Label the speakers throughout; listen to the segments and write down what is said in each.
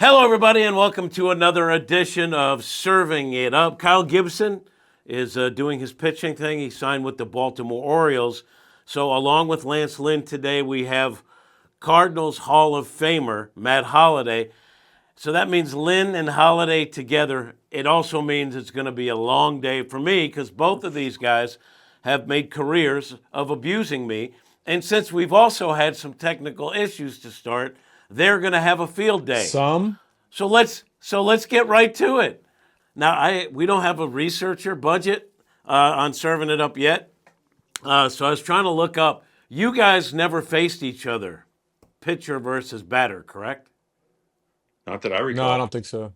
Speaker 1: Hello, everybody, and welcome to another edition of Serving It Up. Kyle Gibson is doing his pitching thing. He signed with the Baltimore Orioles. So, along with Lance Lynn today, we have Cardinals Hall of Famer Matt Holliday. So that means Lynn and Holliday together. It also means it's going to be a long day for me because both of these guys have made careers of abusing me. And since we've also had some technical issues to start, they're going to have a field day.
Speaker 2: Some.
Speaker 1: So let's get right to it. Now we don't have a researcher budget on serving it up yet. So I was trying to look up. You guys never faced each other, pitcher versus batter, correct?
Speaker 3: Not that I
Speaker 2: No, I
Speaker 3: recall.
Speaker 2: don't think so.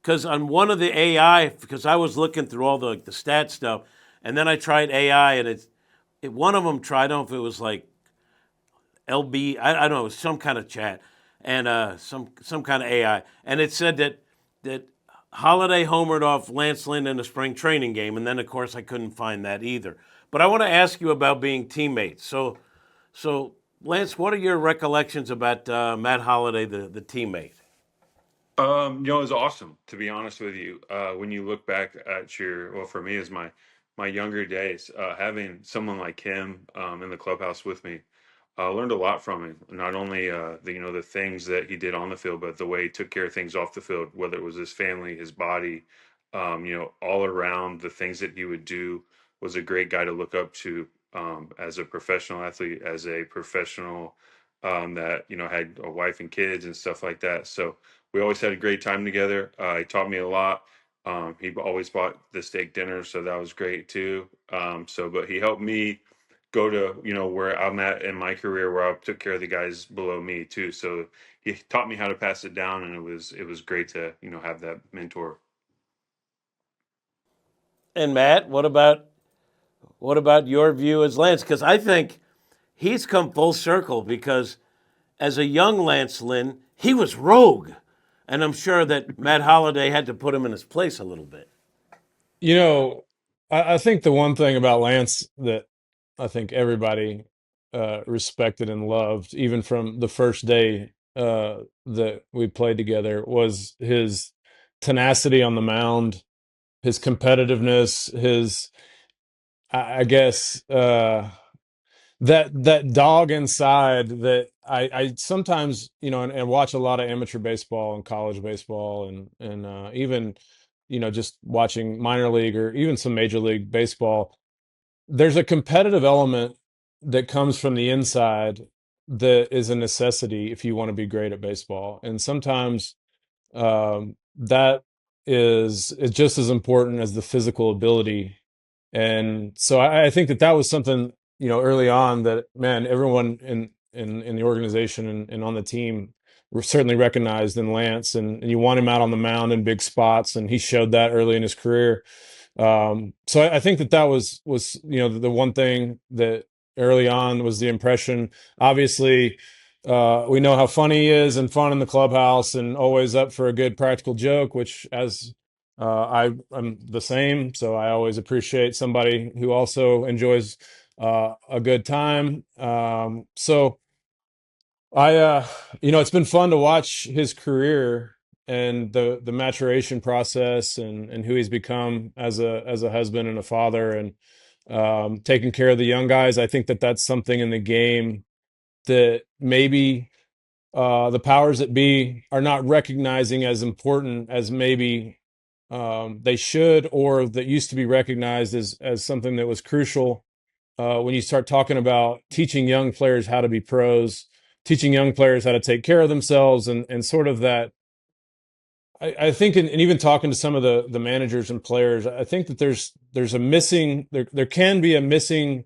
Speaker 1: Because on one of the AI, because I was looking through all the stat stuff, and then I tried AI, and one of them tried. I don't know if it was like LB. I don't know. It was some kind of chat and some kind of AI, and it said that Holiday homered off Lance Lynn in a spring training game, and then of course I couldn't find that either. But I want to ask you about being teammates. So Lance, what are your recollections about Matt Holiday, the teammate?
Speaker 3: It was awesome to be honest with you. When you look back at well, for me, is my younger days, having someone like him in the clubhouse with me, learned a lot from him. Not only the things that he did on the field, but the way he took care of things off the field, whether it was his family, his body, all around the things that he would do. Was a great guy to look up to as a professional athlete, as a professional that had a wife and kids and stuff like that. So we always had a great time together. He taught me a lot. He always bought the steak dinner, so that was great too. But he helped me go to where I'm at in my career, where I took care of the guys below me too. So he taught me how to pass it down, and it was great to have that mentor.
Speaker 1: And Matt, what about your view as Lance? Because I think he's come full circle because as a young Lance Lynn, he was rogue. And I'm sure that Matt Holliday had to put him in his place a little bit.
Speaker 2: You know, I think the one thing about Lance that I think everybody respected and loved, even from the first day that we played together, was his tenacity on the mound, his competitiveness, I guess, that dog inside that I sometimes and watch a lot of amateur baseball and college baseball and even just watching minor league or even some major league baseball. There's a competitive element that comes from the inside that is a necessity if you want to be great at baseball, and sometimes that is just as important as the physical ability. And so I think that was something, early on, that, man, everyone in the organization and on the team were certainly recognized in Lance, and you want him out on the mound in big spots, and he showed that early in his career. So I think that was the one thing that early on was the impression. Obviously, we know how funny he is and fun in the clubhouse and always up for a good practical joke, which as I'm the same, so I always appreciate somebody who also enjoys a good time. So it's been fun to watch his career and the maturation process and who he's become as a husband and a father, and taking care of the young guys. I think that that's something in the game that maybe the powers that be are not recognizing as important as maybe they should, or that used to be recognized as something that was crucial. When you start talking about teaching young players how to be pros, teaching young players how to take care of themselves, and sort of that. I think, and even talking to some of the managers and players, I think that there's a missing, there can be a missing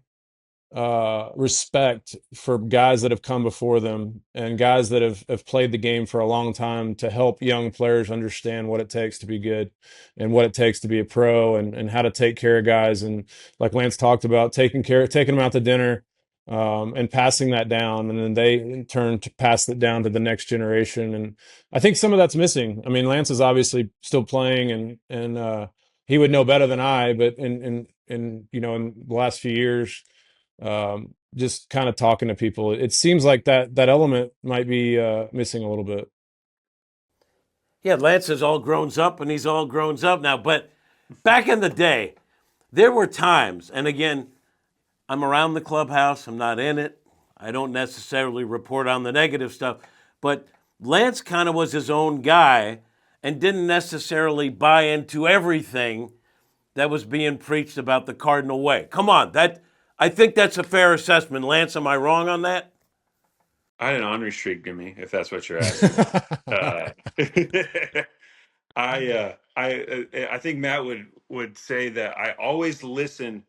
Speaker 2: respect for guys that have come before them and guys that have played the game for a long time, to help young players understand what it takes to be good and what it takes to be a pro, and how to take care of guys. And like Lance talked about, taking them out to dinner, and passing that down, and then they in turn to pass it down to the next generation. And I think some of that's missing. I mean, Lance is obviously still playing, and he would know better than I, but in the last few years, just kind of talking to people, it seems like that element might be missing a little bit.
Speaker 1: Yeah, Lance is all grown up and he's all grown up now. But back in the day, there were times, and again, I'm around the clubhouse, I'm not in it. I don't necessarily report on the negative stuff, but Lance kind of was his own guy and didn't necessarily buy into everything that was being preached about the Cardinal Way. Come on, that I think that's a fair assessment. Lance, am I wrong on that?
Speaker 3: I had an unrestricted me, if that's what you're asking. Uh, I think Matt would say that I always listen,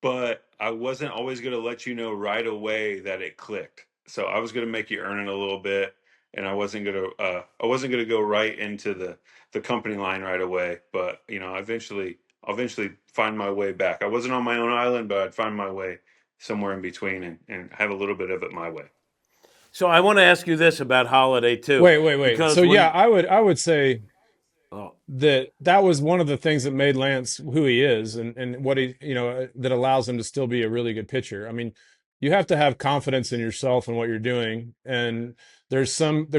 Speaker 3: but I wasn't always going to let you know right away that it clicked. So I was going to make you earn it a little bit, and I wasn't going to go right into the company line right away. But I'll eventually find my way back. I wasn't on my own island, but I'd find my way somewhere in between and have a little bit of it my way.
Speaker 1: So I want to ask you this about Holliday too,
Speaker 2: Wait. So
Speaker 1: because
Speaker 2: yeah,
Speaker 1: when
Speaker 2: I would say
Speaker 1: oh,
Speaker 2: that was one of the things that made Lance who he is, and what he, that allows him to still be a really good pitcher. I mean, you have to have confidence in yourself and what you're doing, and there's some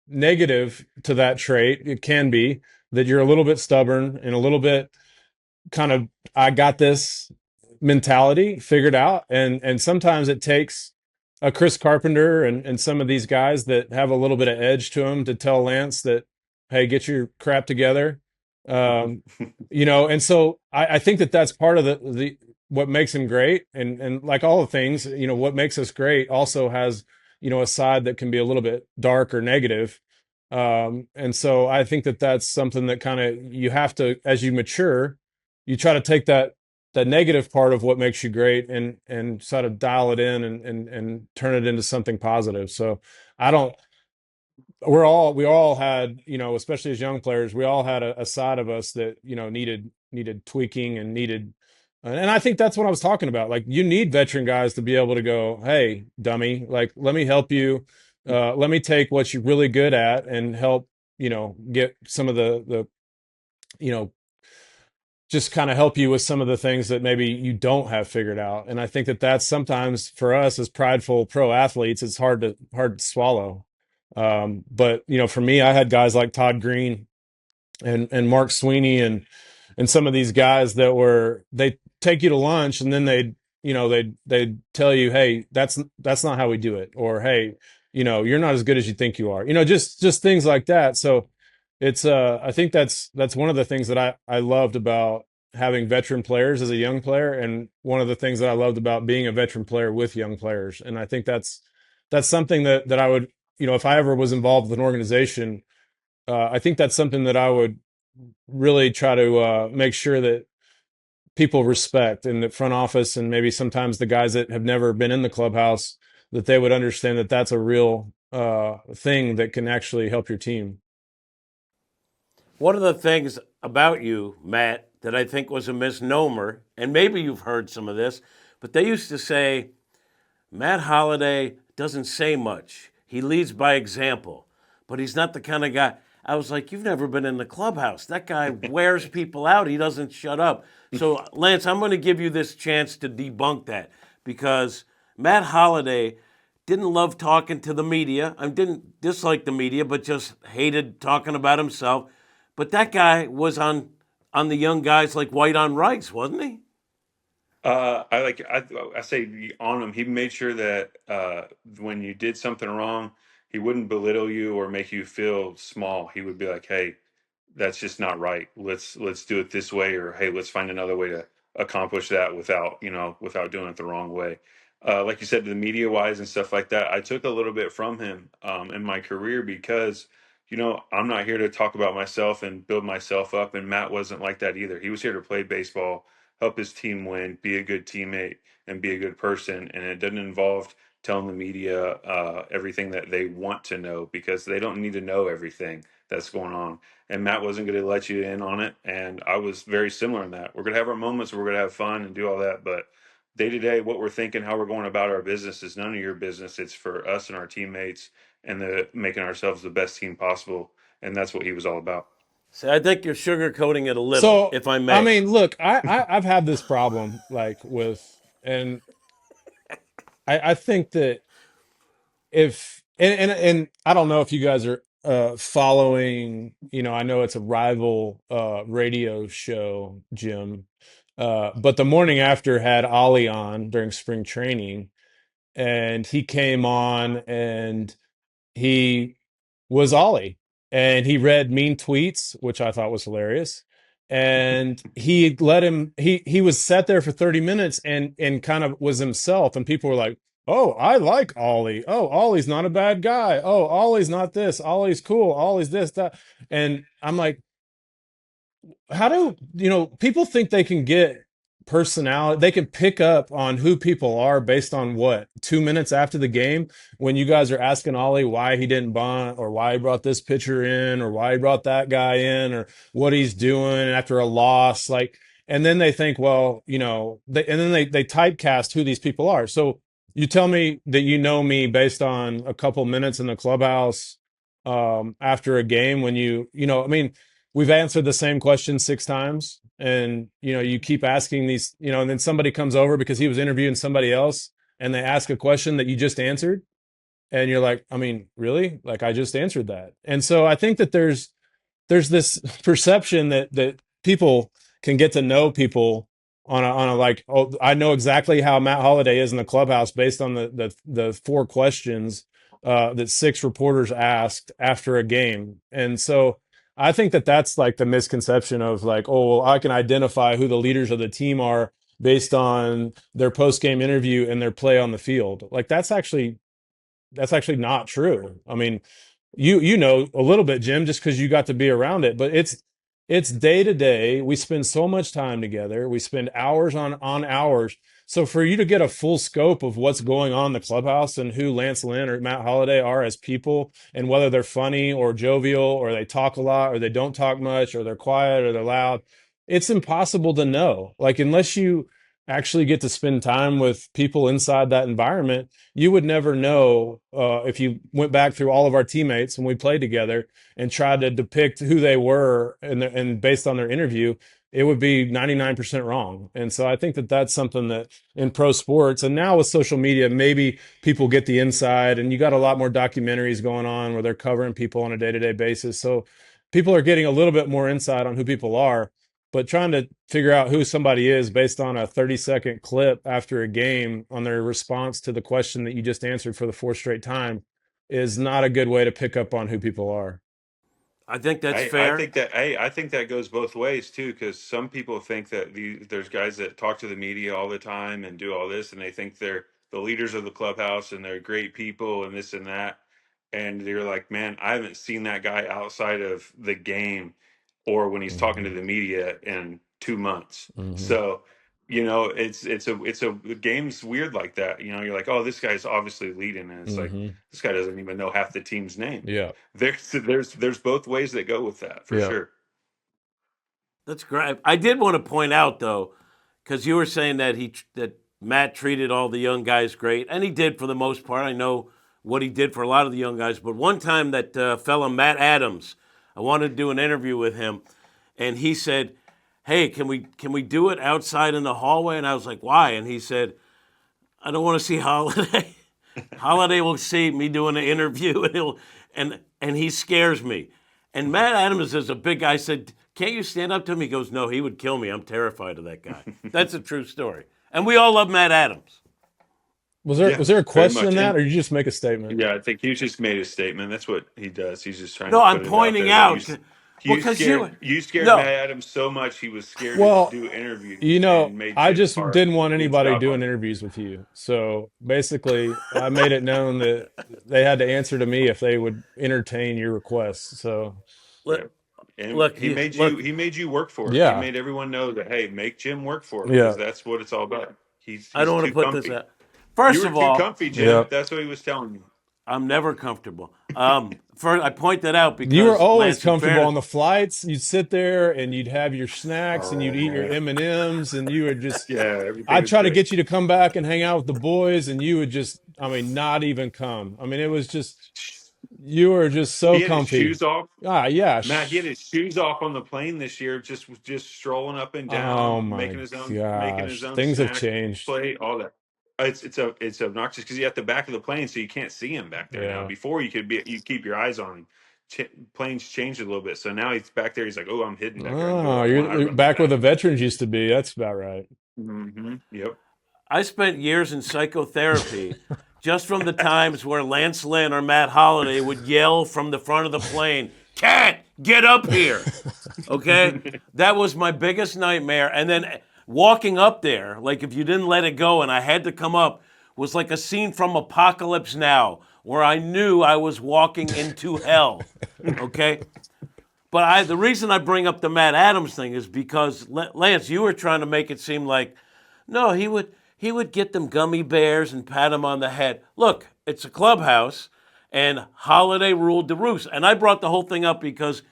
Speaker 2: negative to that trait. It can be that you're a little bit stubborn and a little bit kind of I got this mentality figured out, and sometimes it takes a Chris Carpenter and some of these guys that have a little bit of edge to them to tell Lance that, hey, get your crap together. um and so I think that that's part of the what makes him great, and like all the things, what makes us great also has a side that can be a little bit dark or negative. And so I think that that's something that kind of you have to, as you mature, you try to take that negative part of what makes you great and sort of dial it in and turn it into something positive. So I don't we all had, especially as young players, we all had a side of us that needed tweaking and needed, and I think that's what I was talking about. Like, you need veteran guys to be able to go, hey, dummy, like, let me help you. Let me take what you're really good at and help get some of the you know just kind of help you with some of the things that maybe you don't have figured out. And I think that that's sometimes for us as prideful pro athletes, it's hard to swallow. But for me, I had guys like Todd Green and Mark Sweeney and some of these guys that they take you to lunch, and then they'd tell you, hey, that's not how we do it, or hey, you're not as good as you think you are, just things like that. So it's I think that's one of the things that I loved about having veteran players as a young player, and one of the things that I loved about being a veteran player with young players. And I think that's something that I would, if I ever was involved with an organization, I think that's something that I would really try to make sure that people respect in the front office, and maybe sometimes the guys that have never been in the clubhouse, that they would understand that that's a real thing that can actually help your team.
Speaker 1: one of the things about you, Matt, that I think was a misnomer, and maybe you've heard some of this, but they used to say Matt Holliday doesn't say much. He leads by example, but he's not the kind of guy. I was like, you've never been in the clubhouse. That guy wears people out. He doesn't shut up. So, Lance, I'm going to give you this chance to debunk that, because Matt Holliday didn't love talking to the media. I didn't dislike the media, but just hated talking about himself. But that guy was on the young guys like white on rice, wasn't he?
Speaker 3: I say on him. He made sure that when you did something wrong, he wouldn't belittle you or make you feel small. He would be like, "Hey, that's just not right. Let's do it this way," or "Hey, let's find another way to accomplish that without doing it the wrong way." Like you said, the media wise and stuff like that, I took a little bit from him in my career because I'm not here to talk about myself and build myself up, and Matt wasn't like that either. He was here to play baseball, help his team win, be a good teammate, and be a good person. And it doesn't involve telling the media everything that they want to know, because they don't need to know everything that's going on. And Matt wasn't going to let you in on it. And I was very similar in that. We're going to have our moments where we're going to have fun and do all that. But day to day, what we're thinking, how we're going about our business is none of your business. It's for us and our teammates, and making ourselves the best team possible. And that's what he was all about.
Speaker 1: See, I think you're sugarcoating it a little,
Speaker 2: So
Speaker 1: if I
Speaker 2: I
Speaker 1: may.
Speaker 2: mean, look, I've had this problem, like, with, and I think that if and I don't know if you guys are following, I know it's a rival radio show, Jim, but the morning after had Ollie on during spring training, and he came on and he was Ollie, and he read mean tweets, which I thought was hilarious. And he let him. He was sat there for 30 minutes and kind of was himself. And people were like, "Oh, I like Ollie. Oh, Ollie's not a bad guy. Oh, Ollie's not this. Ollie's cool. Ollie's this that." And I'm like, how do people think they can get personality, they can pick up on who people are based on what, 2 minutes after the game, when you guys are asking Ollie why he didn't bunt, or why he brought this pitcher in, or why he brought that guy in, or what he's doing after a loss, like, and then they think, well, and then they typecast who these people are. So you tell me that me based on a couple minutes in the clubhouse after a game, when I mean, we've answered the same question 6 times, and you keep asking these, and then somebody comes over because he was interviewing somebody else, and they ask a question that you just answered, and you're like, I mean, really? Like, I just answered that. And so I think that there's this perception that people can get to know people on a like, oh, I know exactly how Matt Holliday is in the clubhouse based on the four questions that six reporters asked after a game. And so I think that that's like the misconception of like, oh, well, I can identify who the leaders of the team are based on their post-game interview and their play on the field. Like, that's actually not true. I mean, you know a little bit, Jim, just because you got to be around it, but it's day to day. We spend so much time together. We spend hours on hours. So for you to get a full scope of what's going on in the clubhouse and who Lance Lynn or Matt Holliday are as people, and whether they're funny or jovial, or they talk a lot or they don't talk much, or they're quiet or they're loud, it's impossible to know. Like, unless you actually get to spend time with people inside that environment, you would never know. If you went back through all of our teammates when we played together and tried to depict who they were, and based on their interview, it would be 99% wrong. And so I think that that's something that in pro sports, and now with social media, maybe people get the inside, and you got a lot more documentaries going on where they're covering people on a day-to-day basis. So people are getting a little bit more insight on who people are. But trying to figure out who somebody is based on a 30-second clip after a game on their response to the question that you just answered for the fourth straight time is not a good way to pick up on who people are.
Speaker 1: I think that's
Speaker 3: I
Speaker 1: fair.
Speaker 3: think that I think that goes both ways too, because some people think that there's guys that talk to the media all the time and do all this, and they think they're the leaders of the clubhouse and they're great people and this and that, and they're like, man, I haven't seen that guy outside of the game or when he's talking to
Speaker 2: Mm-hmm.
Speaker 3: the media in 2 months.
Speaker 2: Mm-hmm.
Speaker 3: So, it's a the game's weird like that. You're like, oh, this guy's obviously leading, and it's like
Speaker 2: Mm-hmm.
Speaker 3: this guy doesn't even know half the team's name.
Speaker 2: Yeah.
Speaker 3: There's both ways that go with that for
Speaker 2: Yeah.
Speaker 3: sure.
Speaker 1: That's great. I did want to point out though, because you were saying that that Matt treated all the young guys great, and he did for the most part. I know what he did for a lot of the young guys, but one time that fella Matt Adams, I wanted to do an interview with him, and he said, "Hey, can we do it outside in the hallway?" And I was like, "Why?" And he said, "I don't want to see Holiday. Holiday will see me doing an interview, and and he scares me." And Matt Adams is a big guy. I said, "Can't you stand up to him?" He goes, "No, he would kill me. I'm terrified of that guy." That's a true story. And we all love Matt Adams.
Speaker 2: Was there
Speaker 3: Yeah,
Speaker 2: was there a
Speaker 3: very
Speaker 2: question
Speaker 3: much.
Speaker 2: in that,
Speaker 3: And
Speaker 2: or you just make a statement?
Speaker 3: yeah, I think he just made a statement. That's what he does. He's just trying to
Speaker 1: No, I'm
Speaker 3: put it out
Speaker 1: pointing
Speaker 3: there that
Speaker 1: out, well,
Speaker 3: you
Speaker 1: because
Speaker 3: scared you scared
Speaker 1: no,
Speaker 3: Matt Adams so much he was scared to
Speaker 2: Well,
Speaker 3: do interviews and made
Speaker 2: I
Speaker 3: Jim's
Speaker 2: just
Speaker 3: heart
Speaker 2: didn't want
Speaker 3: beat
Speaker 2: anybody
Speaker 3: stop
Speaker 2: doing
Speaker 3: on it.
Speaker 2: interviews with you. So basically, I made it known that they had to answer to me if they would entertain your requests. So,
Speaker 3: Yeah.
Speaker 1: look,
Speaker 3: And
Speaker 1: look, look.
Speaker 3: he made you work for it. He
Speaker 2: yeah,
Speaker 3: made everyone know that, hey, make Jim work for it because
Speaker 2: yeah,
Speaker 3: that's what it's all about.
Speaker 1: I
Speaker 3: He's
Speaker 1: don't want to
Speaker 3: too
Speaker 1: put this
Speaker 3: comfy.
Speaker 1: out.
Speaker 3: You
Speaker 1: First
Speaker 3: were
Speaker 1: of
Speaker 3: too
Speaker 1: all,
Speaker 3: comfy,
Speaker 2: yeah.
Speaker 3: Jim. That's what he was telling you.
Speaker 1: I'm never comfortable. First, I point that out
Speaker 2: You were
Speaker 1: because
Speaker 2: always
Speaker 1: Lance, in
Speaker 2: comfortable on
Speaker 1: fairness,
Speaker 2: the flights. You'd sit there and you'd have your snacks and
Speaker 3: Oh
Speaker 2: you'd eat your
Speaker 3: man.
Speaker 2: M&Ms, and you would just,
Speaker 3: Yeah, everything
Speaker 2: I'd
Speaker 3: was
Speaker 2: try to
Speaker 3: great.
Speaker 2: get you to come back and hang out with the boys, and you would just, I mean, not even come. I mean, it was just, you were just so
Speaker 3: He had his
Speaker 2: comfy.
Speaker 3: shoes off.
Speaker 2: Ah, yeah.
Speaker 3: Matt, he had his shoes off on the plane this year, just strolling up and
Speaker 2: Oh
Speaker 3: down,
Speaker 2: my
Speaker 3: making his
Speaker 2: gosh.
Speaker 3: own
Speaker 2: Things have
Speaker 3: snack
Speaker 2: changed.
Speaker 3: plate, all that. It's obnoxious because he's at the back of the plane, so you can't see him back there now.
Speaker 2: Yeah.
Speaker 3: Before you keep your eyes on him. planes changed a little bit. So now he's back there. He's like, oh, I'm hidden back here. I can do what
Speaker 2: Oh,
Speaker 3: I want. I
Speaker 2: you're
Speaker 3: run the
Speaker 2: back where the
Speaker 3: back.
Speaker 2: veterans used to be. That's about right.
Speaker 3: Yep.
Speaker 1: I spent years in psychotherapy just from the times where Lance Lynn or Matt Holliday would yell from the front of the plane, "Cat, get up here!" Okay, that was my biggest nightmare. And then walking up there, like if you didn't let it go and I had to come up, was like a scene from Apocalypse Now, where I knew I was walking into hell. Okay, but the reason I bring up the Matt Adams thing is because Lance, you were trying to make it seem like, no, he would get them gummy bears and pat them on the head. Look, it's a clubhouse, and Holliday ruled the roost. And I brought the whole thing up because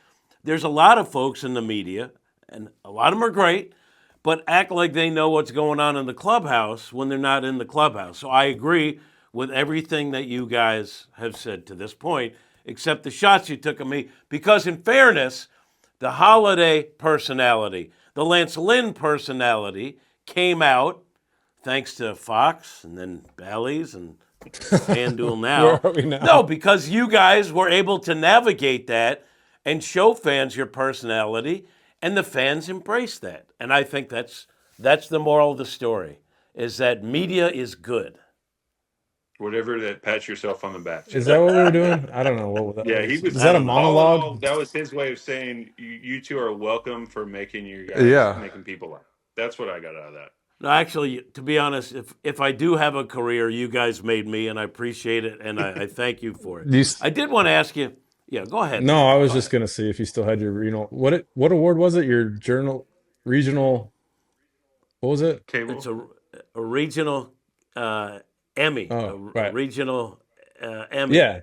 Speaker 1: there's a lot of folks in the media, and a lot of them are great, but act like they know what's going on in the clubhouse when they're not in the clubhouse. So I agree with everything that you guys have said to this point, except the shots you took at me, because in fairness, the Holliday personality, the Lance Lynn personality came out thanks to Fox and then Bally's and FanDuel now.
Speaker 2: Where are we now?
Speaker 1: No, because you guys were able to navigate that and show fans your personality, and the fans embrace that. And I think that's the moral of the story, is that media is good.
Speaker 3: Whatever that pat yourself on the back.
Speaker 2: Is that what we were doing? I don't know what that
Speaker 3: Yeah,
Speaker 2: was.
Speaker 3: he was.
Speaker 2: Is
Speaker 1: I
Speaker 2: that a
Speaker 1: don't know.
Speaker 2: monologue?
Speaker 3: That was his way of saying you two are welcome for making
Speaker 2: Yeah.
Speaker 3: making people laugh. That's what I got out of that.
Speaker 1: No, actually, to be honest, if I do have a career, you guys made me, and I appreciate it, and I thank you for it. I did want to ask you. Yeah, go ahead.
Speaker 2: No,
Speaker 1: man.
Speaker 2: I was
Speaker 1: Go
Speaker 2: just
Speaker 1: ahead.
Speaker 2: gonna see if you still had your what award was it? Your regional, what was it?
Speaker 1: It's
Speaker 3: Cable.
Speaker 1: a regional Emmy,
Speaker 2: Oh,
Speaker 1: a
Speaker 2: right.
Speaker 1: regional Emmy.
Speaker 2: Yeah.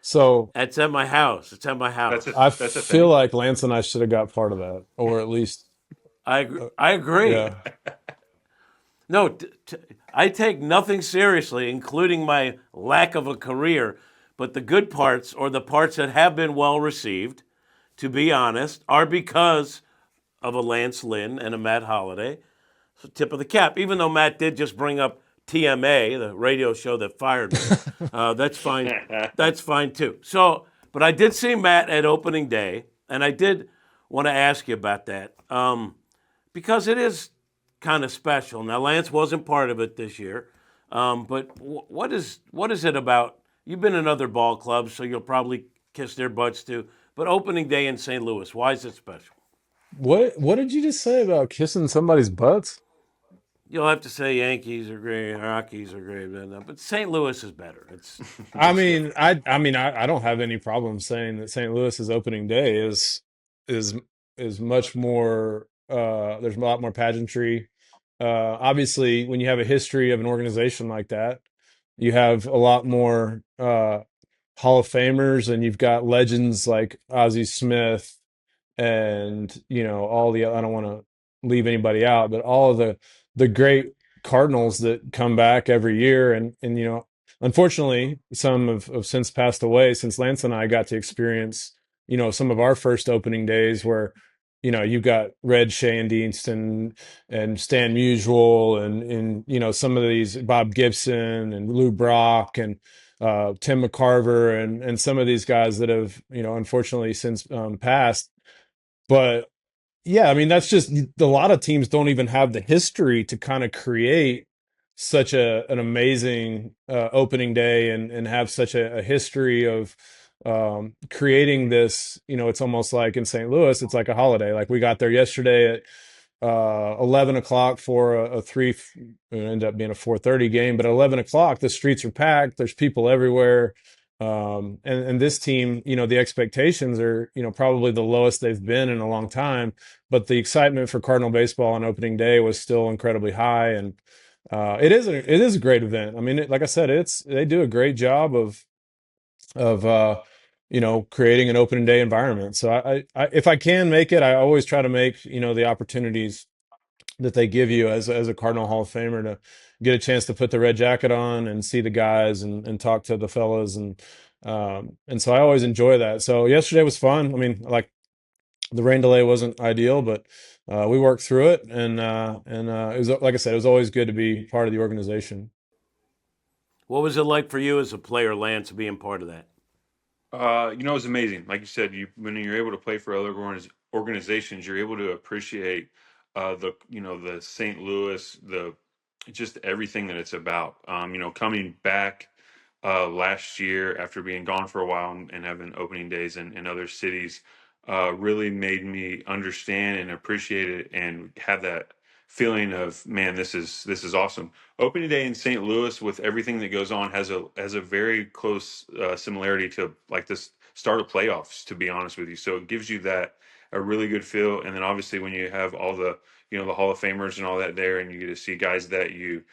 Speaker 2: So
Speaker 1: It's at my house. It's at my house.
Speaker 2: I
Speaker 3: That's a
Speaker 2: feel
Speaker 3: thing.
Speaker 2: like Lance and I should have got part of that, or at least
Speaker 1: I agree.
Speaker 2: yeah.
Speaker 1: No, I take nothing seriously, including my lack of a career. But the good parts, or the parts that have been well received, to be honest, are because of a Lance Lynn and a Matt Holliday. So tip of the cap. Even though Matt did just bring up TMA, the radio show that fired me, that's fine. That's fine too. So, but I did see Matt at opening day, and I did want to ask you about that because it is kind of special. Now, Lance wasn't part of it this year, but what is it about? You've been in other ball clubs, so you'll probably kiss their butts too. But opening day in St. Louis, why is it special?
Speaker 2: What did you just say about kissing somebody's butts?
Speaker 1: You'll have to say Yankees are great, Rockies are great, but St. Louis is better.
Speaker 2: I
Speaker 1: It's
Speaker 2: mean,
Speaker 1: different.
Speaker 2: I don't have any problem saying that St. Louis's opening day is is much more there's a lot more pageantry. Obviously, when you have a history of an organization like that, you have a lot more Hall of Famers, and you've got legends like Ozzie Smith, and all the, I don't want to leave anybody out, but all of the great Cardinals that come back every year, and unfortunately some have since passed away, since Lance and I got to experience some of our first opening days, where you've got Red Shandienst and Stan Musial, and some of these, Bob Gibson and Lou Brock and Tim McCarver, and some of these guys that have unfortunately since passed. But yeah, I mean, that's just, a lot of teams don't even have the history to kind of create such an amazing opening day, and have such a history of creating this. It's almost like in St. Louis, it's like a holiday. Like, we got there yesterday at 11 o'clock for a three, it ended up being a 4:30 game, but at 11 o'clock, the streets are packed. There's people everywhere. And this team, the expectations are, probably the lowest they've been in a long time, but the excitement for Cardinal baseball on opening day was still incredibly high. And it is a great event. I mean, like I said, they do a great job of creating an opening day environment. So I if I can make it, I always try to make the opportunities that they give you as a Cardinal Hall of Famer, to get a chance to put the red jacket on and see the guys, and talk to the fellas, and so I always enjoy that. So yesterday was fun. I mean, like, the rain delay wasn't ideal, but we worked through it, and it was, like I said, it was always good to be part of the organization.
Speaker 1: What was it like for you as a player, Lance, being part of that?
Speaker 3: It's amazing. Like you said, when you're able to play for other organizations, you're able to appreciate the St. Louis, the just everything that it's about. Coming back last year after being gone for a while and having opening days in other cities really made me understand and appreciate it and have that feeling of, man, this is awesome. Opening day in St. Louis with everything that goes on has a very close similarity to like this start of playoffs, to be honest with you. So it gives you that a really good feel. And then obviously when you have all the Hall of Famers and all that there, and you get to see guys that you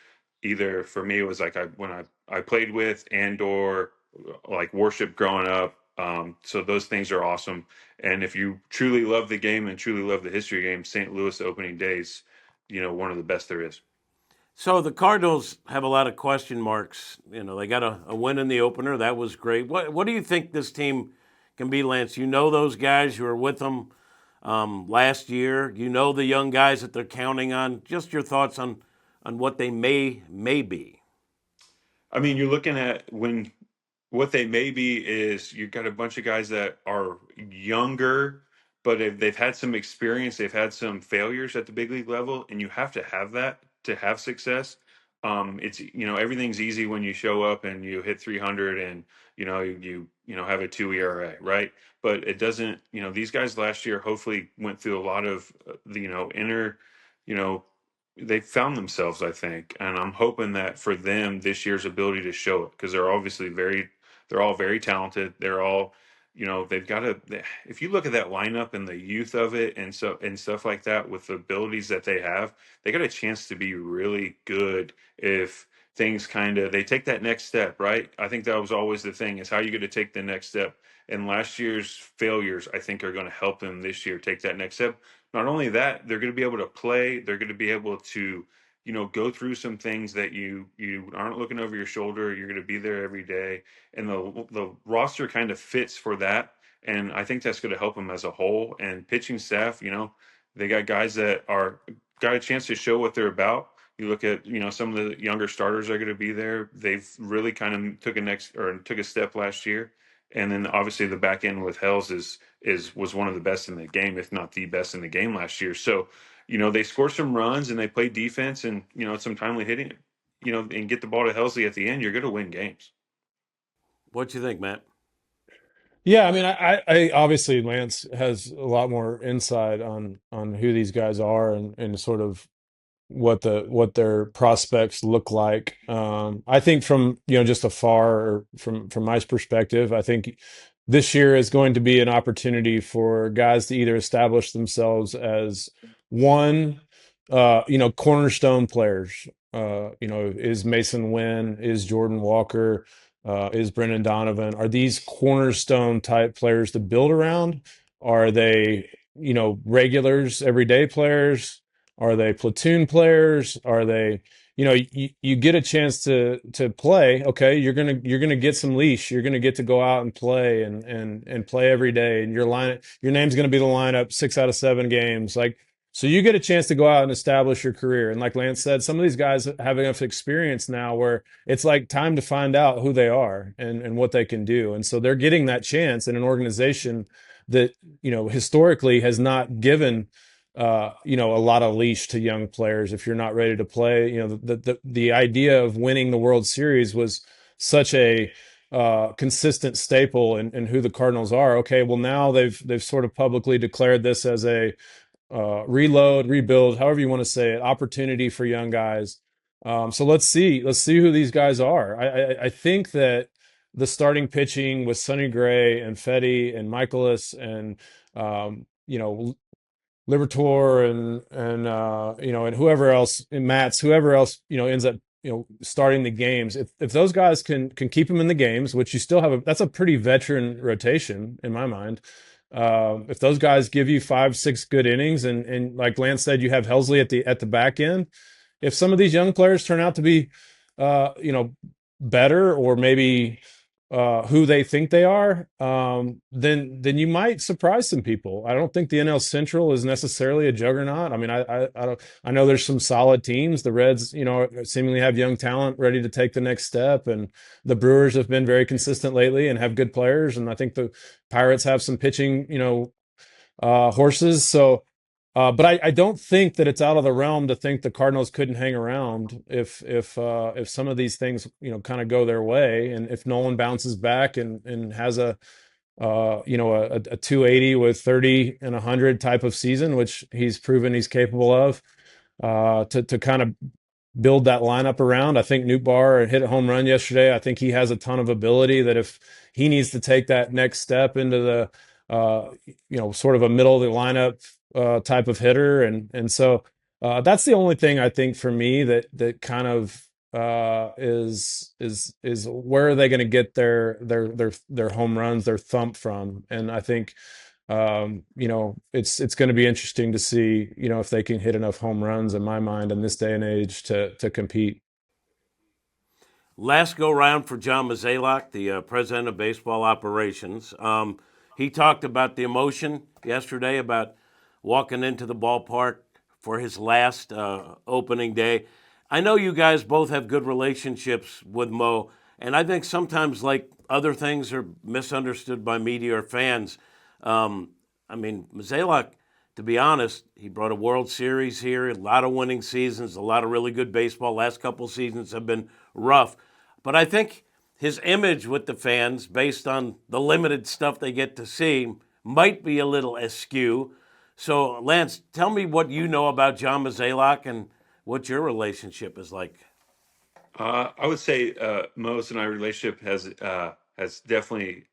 Speaker 3: either, for me, it was like I played with and or like worship growing up. So those things are awesome. And if you truly love the game and truly love the history game, St. Louis opening days, one of the best there is.
Speaker 1: So the Cardinals have a lot of question marks. They got a win in the opener. That was great. What do you think this team can be, Lance? You know those guys. You were with them last year. You know the young guys that they're counting on. Just your thoughts on what they may be.
Speaker 3: I mean, you're looking at when what they may be is you've got a bunch of guys that are younger, but if they've had some experience, they've had some failures at the big league level, and you have to have that to have success. It's everything's easy when you show up and you hit 300 and you have a 2 ERA, right? But it doesn't. These guys last year hopefully went through a lot of inner you know they found themselves, I think, and I'm hoping that for them this year's ability to show it, because they're all very talented. They're all, they've got to. If you look at that lineup and the youth of it, and stuff like that, with the abilities that they have, they got a chance to be really good if things kind of they take that next step, right? I think that was always the thing, is how you going to take the next step. And last year's failures, I think, are going to help them this year take that next step. Not only that, they're going to be able to play. They're going to be able to, go through some things that you aren't looking over your shoulder. You're going to be there every day, and the roster kind of fits for that. And I think that's going to help them as a whole. And pitching staff, they got guys that are got a chance to show what they're about. You look at, some of the younger starters are going to be there. They've really kind of took a step last year. And then obviously the back end with Hells was one of the best in the game, if not the best in the game last year. So, they score some runs and they play defense and, some timely hitting, and get the ball to Helsley at the end, you're going to win games.
Speaker 1: What you think, Matt?
Speaker 2: Yeah, I mean, I obviously Lance has a lot more insight on who these guys are and sort of what their prospects look like. I think from just afar, or from my perspective, I think this year is going to be an opportunity for guys to either establish themselves as one, cornerstone players. Is Mason Wynn, is Jordan Walker, is Brendan Donovan? Are these cornerstone type players to build around? Are they regulars, everyday players? Are they platoon players? Are they, you get a chance to play. Okay, you're gonna get some leash. You're gonna get to go out and play and play every day. And your name's gonna be the lineup 6 out of 7 games. Like, so you get a chance to go out and establish your career. And like Lance said, some of these guys have enough experience now where it's like time to find out who they are and what they can do. And so they're getting that chance in an organization that, historically has not given a lot of leash to young players. If you're not ready to play, the idea of winning the World Series was such a consistent staple in who the Cardinals are. Okay, well now they've sort of publicly declared this as a reload, rebuild, however you want to say it, opportunity for young guys. So let's see who these guys are. I think that the starting pitching with Sonny Gray and Fetty and Michaelis and Libertor and whoever else, and Mats, whoever else ends up starting the games. If those guys can keep them in the games, which you still have, that's a pretty veteran rotation in my mind. If those guys give you 5-6 good innings, and like Lance said, you have Helsley at the back end. If some of these young players turn out to be, better, or maybe who they think they are, then you might surprise some people. I don't think the NL Central is necessarily a juggernaut. I mean, I don't. I know there's some solid teams. The Reds, seemingly have young talent ready to take the next step, and the Brewers have been very consistent lately and have good players. And I think the Pirates have some pitching, horses. So, but I don't think that it's out of the realm to think the Cardinals couldn't hang around if some of these things kind of go their way, and if Nolan bounces back and has a 280 with 30 and 100 type of season, which he's proven he's capable of, to kind of build that lineup around. I think Nootbaar hit a home run yesterday. I think he has a ton of ability that if he needs to take that next step into the, sort of a middle of the lineup type of hitter. And so that's the only thing I think for me that kind of is where are they going to get their home runs, their thump from? And I think it's going to be interesting to see, if they can hit enough home runs in my mind in this day and age to compete.
Speaker 1: Last go round for John Mozeliak, the president of baseball operations. He talked about the emotion yesterday about walking into the ballpark for his last opening day. I know you guys both have good relationships with Mo, and I think sometimes, like other things, are misunderstood by media or fans. I mean, Mozeliak, to be honest, he brought a World Series here, a lot of winning seasons, a lot of really good baseball. Last couple seasons have been rough. But I think his image with the fans, based on the limited stuff they get to see, might be a little askew. So, Lance, tell me what you know about John Mozeliak and what your relationship is like.
Speaker 3: I would say Mo's and I relationship has definitely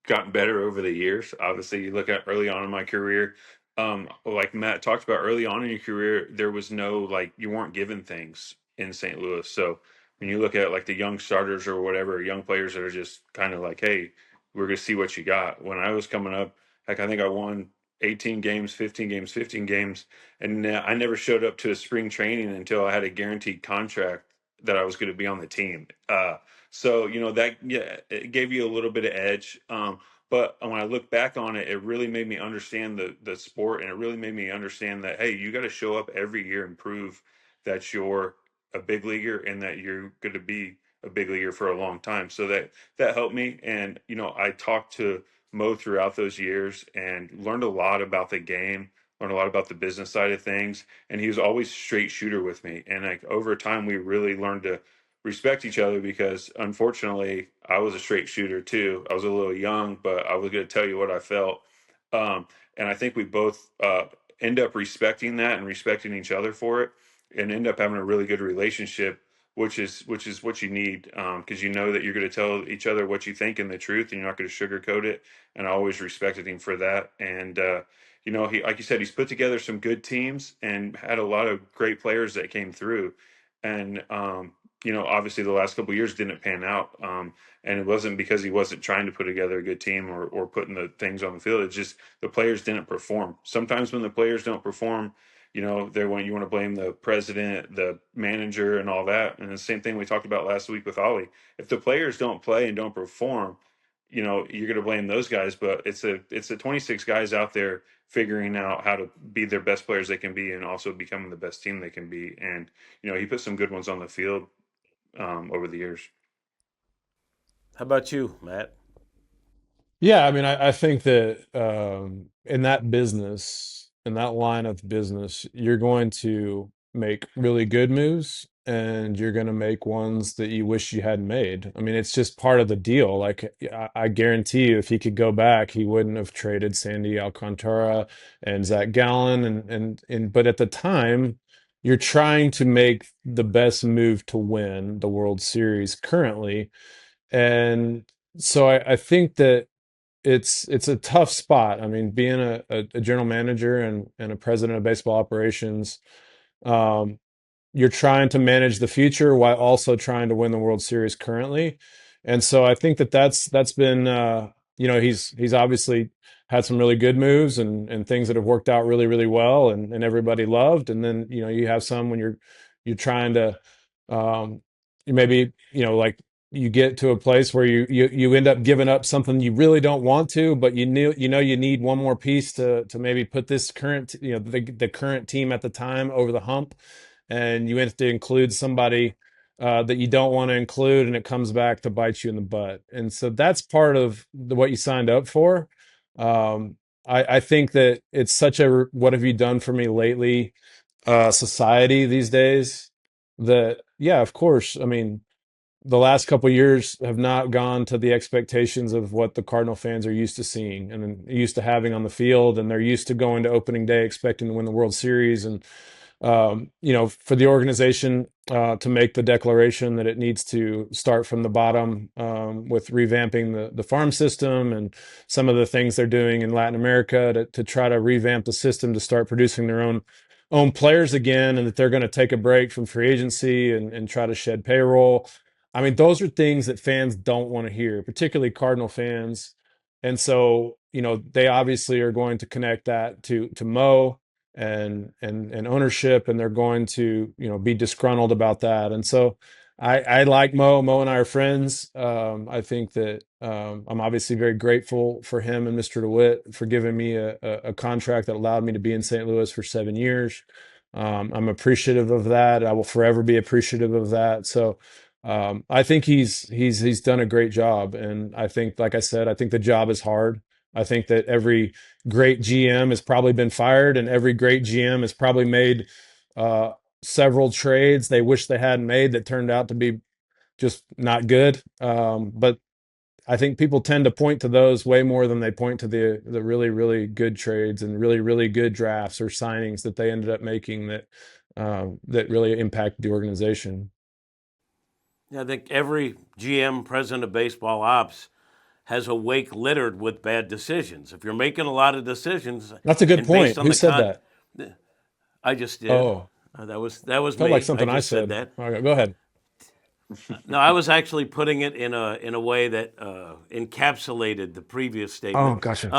Speaker 3: gotten better over the years. Obviously, you look at early on in my career, like Matt talked about early on in your career, there was no like you weren't given things in St. Louis. So when you look at like the young starters or whatever, young players that are just kind of like, hey, we're gonna see what you got. When I was coming up, heck, I think I won 18 games, 15 games, 15 games, and I never showed up to a spring training until I had a guaranteed contract that I was going to be on the team. So that, yeah, it gave you a little bit of edge. But when I look back on it, it really made me understand the sport, and it really made me understand that hey, you got to show up every year and prove that you're a big leaguer and that you're going to be a big leaguer for a long time. So that helped me, and I talked to Mo throughout those years and learned a lot about the game, learned a lot about the business side of things, and he was always straight shooter with me. And like over time, we really learned to respect each other because unfortunately, I was a straight shooter too. I was a little young, but I was going to tell you what I felt. And I think we both end up respecting that and respecting each other for it, and end up having a really good relationship, which is what you need, because you know that you're going to tell each other what you think and the truth, and you're not going to sugarcoat it. And I always respected him for that. And he, like you said, he's put together some good teams and had a lot of great players that came through. And obviously the last couple of years didn't pan out. And it wasn't because he wasn't trying to put together a good team or putting the things on the field. It's just the players didn't perform. Sometimes when the players don't perform, they're when you want to blame the president, the manager, and all that. And the same thing we talked about last week with Ollie. If the players don't play and don't perform, you're going to blame those guys. But it's the 26 guys out there figuring out how to be their best players they can be and also becoming the best team they can be. And he put some good ones on the field over the years.
Speaker 1: How about you, Matt?
Speaker 2: Yeah, I mean, I think that in that business, in that line of business, you're going to make really good moves and you're going to make ones that you wish you hadn't made. I mean, it's just part of the deal. Like, I guarantee you, if he could go back, he wouldn't have traded Sandy Alcantara and Zach Gallen. But at the time, you're trying to make the best move to win the World Series currently. And so I think that it's a tough spot. I mean, being a general manager and a president of baseball operations, um, you're trying to manage the future while also trying to win the World Series currently. And so I think that that's been he's obviously had some really good moves and things that have worked out really really well and everybody loved. And then you have some when you're trying to you maybe like you get to a place where you end up giving up something you really don't want to, but you need one more piece to maybe put this current, the current team at the time over the hump, and you have to include somebody that you don't want to include, and it comes back to bite you in the butt. And so that's part of what you signed up for. Um, I think that it's such a what have you done for me lately society these days that, yeah, of course. I mean, the last couple of years have not gone to the expectations of what the Cardinal fans are used to seeing and used to having on the field, and they're used to going to opening day expecting to win the World Series. And for the organization to make the declaration that it needs to start from the bottom with revamping the farm system and some of the things they're doing in Latin America to try to revamp the system to start producing their own players again, and that they're going to take a break from free agency and try to shed payroll. I mean, those are things that fans don't want to hear, particularly Cardinal fans. And so, they obviously are going to connect that to Mo and ownership, and they're going to, be disgruntled about that. And so I like Mo. Mo and I are friends. I think that I'm obviously very grateful for him and Mr. DeWitt for giving me a contract that allowed me to be in St. Louis for 7 years. I'm appreciative of that. I will forever be appreciative of that. So I think he's done a great job, and I think, like I said, I think the job is hard. I think that every great GM has probably been fired, and every great GM has probably made uh, several trades they wish they hadn't made that turned out to be just not good. But I think people tend to point to those way more than they point to the really, really good trades and really, really good drafts or signings that they ended up making that really impacted the organization.
Speaker 1: Yeah, I think every GM, president of baseball ops, has a wake littered with bad decisions. If you're making a lot of decisions,
Speaker 2: That's a good
Speaker 1: and based
Speaker 2: point.
Speaker 1: on
Speaker 2: Who
Speaker 1: the
Speaker 2: said that?
Speaker 1: I just did.
Speaker 2: Oh,
Speaker 1: That was
Speaker 2: felt like
Speaker 1: me. I
Speaker 2: something I
Speaker 1: just said
Speaker 2: said.
Speaker 1: that.
Speaker 2: Okay, go ahead.
Speaker 1: No, I was actually putting it in a way that encapsulated the previous
Speaker 2: Oh,
Speaker 1: statement.
Speaker 2: gotcha.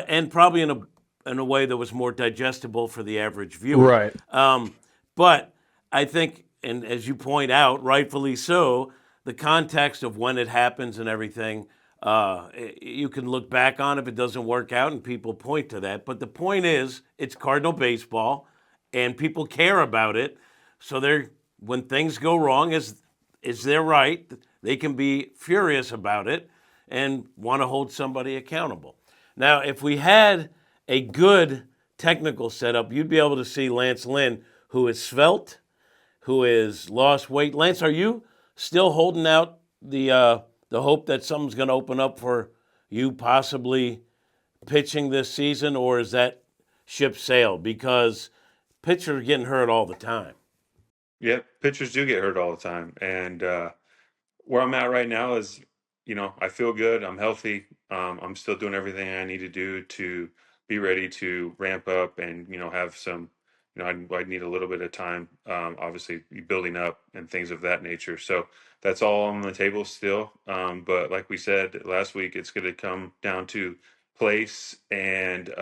Speaker 1: And probably in a way that was more digestible for the average viewer.
Speaker 2: Right.
Speaker 1: But I think, and as you point out, rightfully so, the context of when it happens and everything, you can look back on if it doesn't work out, and people point to that. But the point is, it's Cardinal baseball, and people care about it. So when things go wrong, is their right. They can be furious about it and want to hold somebody accountable. Now, if we had a good technical setup, you'd be able to see Lance Lynn, who is svelte, who has lost weight. Lance, are you still holding out the hope that something's going to open up for you possibly pitching this season, or is that ship sailed? Because pitchers are getting hurt all the time.
Speaker 3: Yeah, pitchers do get hurt all the time, and where I'm at right now is, I feel good. I'm healthy. I'm still doing everything I need to do to be ready to ramp up and, have some, I'd need a little bit of time, obviously building up and things of that nature. So that's all on the table still. But like we said last week, it's going to come down to place and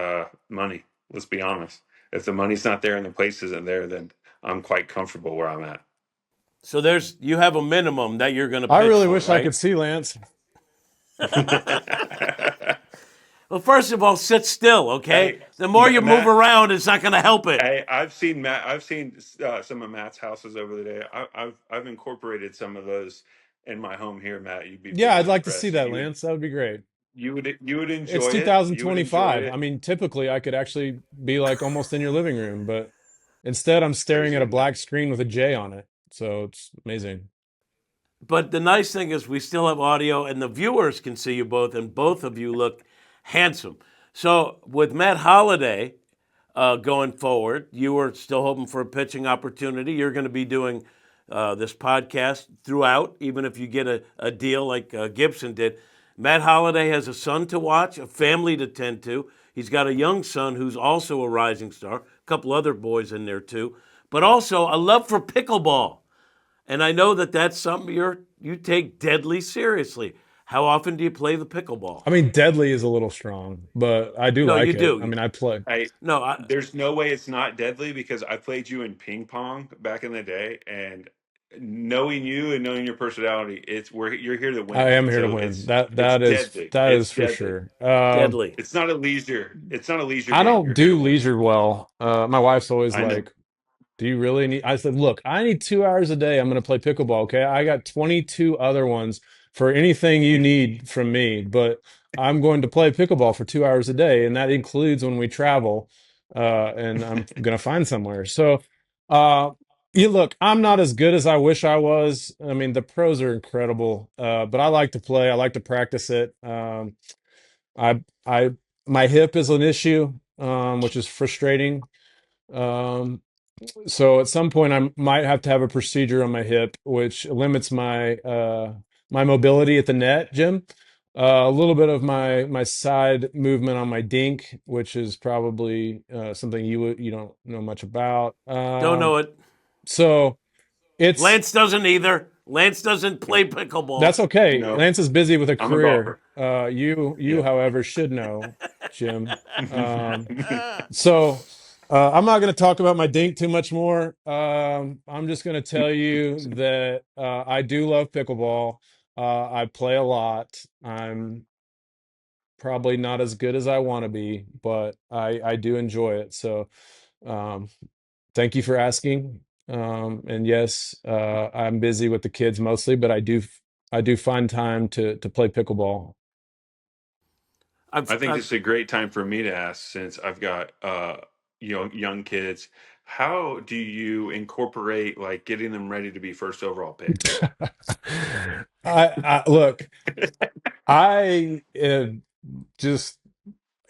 Speaker 3: money. Let's be honest. If the money's not there and the place isn't there, then I'm quite comfortable where I'm at.
Speaker 1: So you have a minimum that you're going to
Speaker 2: I
Speaker 1: pitch
Speaker 2: really
Speaker 1: for,
Speaker 2: wish I could
Speaker 1: right?
Speaker 2: see Lance.
Speaker 1: Well, first of all, sit still, okay?
Speaker 3: Hey,
Speaker 1: The more you move
Speaker 3: Matt.
Speaker 1: around, it's not going to help it.
Speaker 3: Hey, I've seen Matt. I've seen some of Matt's houses over the day. I've incorporated some of those in my home here, Matt. You'd be
Speaker 2: Yeah, I'd
Speaker 3: very
Speaker 2: like to see
Speaker 3: impressed.
Speaker 2: that, Lance. That would be great.
Speaker 3: You would
Speaker 2: It's
Speaker 3: enjoy it. You would enjoy
Speaker 2: 2025. I
Speaker 3: it.
Speaker 2: mean, typically I could actually be like almost in your living room, but instead I'm staring at
Speaker 3: Crazy,
Speaker 2: a
Speaker 3: isn't it?
Speaker 2: black screen with a J on it. So it's amazing.
Speaker 1: But the nice thing is we still have audio, and the viewers can see you both, and both of you look handsome. So with Matt Holliday going forward, you are still hoping for a pitching opportunity. You're going to be doing this podcast throughout, even if you get a deal like Gibson did. Matt Holliday has a son to watch, a family to tend to. He's got a young son who's also a rising star, a couple other boys in there too, but also a love for pickleball. And I know that that's something you take deadly seriously. How often do you play the pickleball?
Speaker 2: I mean, deadly is a little strong, but I do
Speaker 1: No,
Speaker 2: like
Speaker 1: you
Speaker 2: it. I
Speaker 1: do.
Speaker 2: mean, I play.
Speaker 3: I
Speaker 1: No,
Speaker 3: There's no way it's not deadly because I played you in ping pong back in the day, and knowing you and knowing your personality, you're here to
Speaker 2: I
Speaker 3: win.
Speaker 2: am here to
Speaker 3: So
Speaker 2: win.
Speaker 3: it's deadly.
Speaker 2: That
Speaker 3: It's
Speaker 2: is for
Speaker 3: deadly.
Speaker 2: sure.
Speaker 1: Deadly.
Speaker 3: It's not a leisure. It's not a leisure
Speaker 2: I
Speaker 3: game.
Speaker 2: don't
Speaker 3: You're here to
Speaker 2: do
Speaker 3: win.
Speaker 2: leisure well. My wife's always
Speaker 3: I know.
Speaker 2: like, do you really need? I said, look, I need 2 hours a day. I'm going to play pickleball. Okay. I got 22 other ones for anything you need from me, but I'm going to play pickleball for 2 hours a day. And that includes when we travel, and I'm going to find somewhere. So, uh, you look, I'm not as good as I wish I was. I mean, the pros are incredible, but I like to play. I like to practice it. I, my hip is an issue, which is frustrating. Um, so at some point I might have to have a procedure on my hip, which limits my mobility at the net, Jim. A little bit of my side movement on my dink, which is probably something you don't know much about.
Speaker 1: Don't know it.
Speaker 2: So it's
Speaker 1: Lance doesn't either. Lance doesn't play pickleball.
Speaker 2: that's okay.
Speaker 3: No,
Speaker 2: Lance is busy with a
Speaker 3: I'm a
Speaker 2: career.
Speaker 3: golfer.
Speaker 2: You,
Speaker 3: Yeah.
Speaker 2: however, should know, Jim. So I'm not going to talk about my dink too much more. I'm just going to tell you that I do love pickleball. I play a lot. I'm probably not as good as I want to be, but I do enjoy it. So um, thank you for asking. And yes, I'm busy with the kids mostly, but I do find time to play pickleball.
Speaker 3: I think
Speaker 1: I've
Speaker 3: this is a great time for me to ask, since I've got young kids. How do you incorporate like getting them ready to be first overall picks?
Speaker 2: I look. I just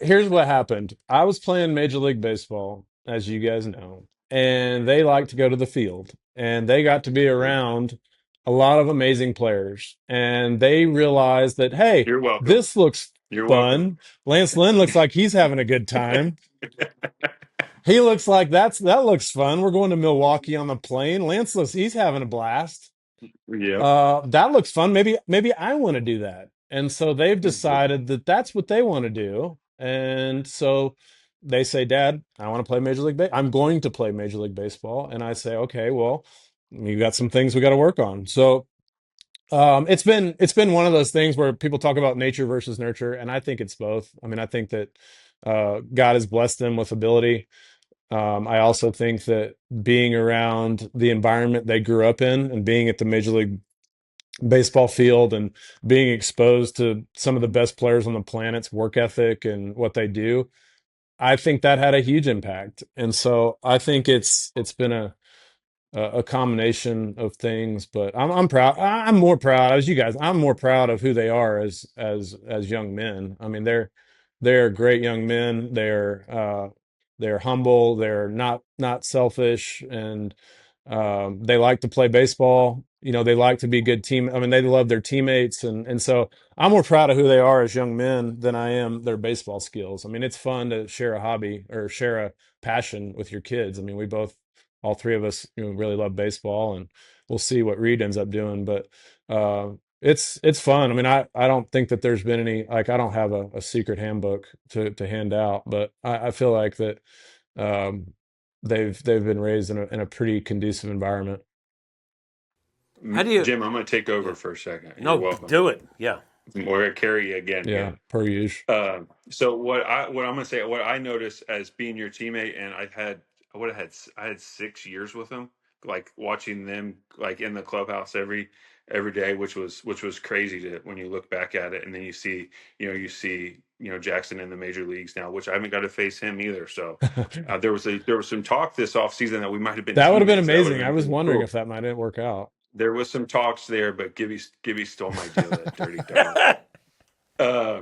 Speaker 2: here's what happened. I was playing Major League Baseball, as you guys know, and they like to go to the field, and they got to be around a lot of amazing players, and they realized that, hey,
Speaker 3: You're welcome.
Speaker 2: this looks
Speaker 3: You're welcome.
Speaker 2: fun. Lance Lynn looks like he's having a good time. He looks like that looks fun. We're going to Milwaukee on the plane. Lance looks he's having a blast.
Speaker 3: Yep.
Speaker 2: That looks fun. Maybe I want to do that. And so they've decided that that's what they want to do. And so they say, Dad, I want to play Major League Baseball. I'm going to play Major League Baseball. And I say, okay, well, you got some things we got to work on. So it's been one of those things where people talk about nature versus nurture, and I think it's both. I mean, I think that God has blessed them with ability. I also think that being around the environment they grew up in and being at the Major League Baseball field and being exposed to some of the best players on the planet's work ethic and what they do, I think that had a huge impact. And so I think it's been a combination of things, but I'm proud. I'm more proud as you guys. I'm more proud of who they are as young men. I mean, they're great young men. They're humble. They're not selfish, and they like to play baseball. You know, they like to be good team. I mean, they love their teammates, and so I'm more proud of who they are as young men than I am their baseball skills. I mean, it's fun to share a hobby or share a passion with your kids. I mean, we both all three of us, really love baseball, and we'll see what Reed ends up doing. But it's fun. I mean, I don't think that there's been any like I don't have a secret handbook to hand out, but I feel like that um, they've been raised in a pretty conducive environment.
Speaker 1: how do you?
Speaker 3: Jim, I'm going to take over
Speaker 1: Yeah.
Speaker 3: for a second. You're
Speaker 1: No,
Speaker 3: welcome.
Speaker 1: do it. Yeah.
Speaker 3: We're going to carry you again
Speaker 2: Yeah,
Speaker 3: here.
Speaker 2: per usual.
Speaker 3: So what I'm gonna say, what I noticed as being your teammate, and I had 6 years with them, like watching them like in the clubhouse every day, which was crazy to when you look back at it, and then you see Jackson in the major leagues now, which I haven't got to face him either. So there was some talk this offseason that we might have been
Speaker 2: That would have been
Speaker 3: teammates. That would
Speaker 2: amazing.
Speaker 3: have
Speaker 2: I
Speaker 3: been
Speaker 2: was
Speaker 3: pretty
Speaker 2: wondering
Speaker 3: cool.
Speaker 2: if that might not work out.
Speaker 3: There was some talks there, but Gibby stole my deal, that dirty dog. Uh,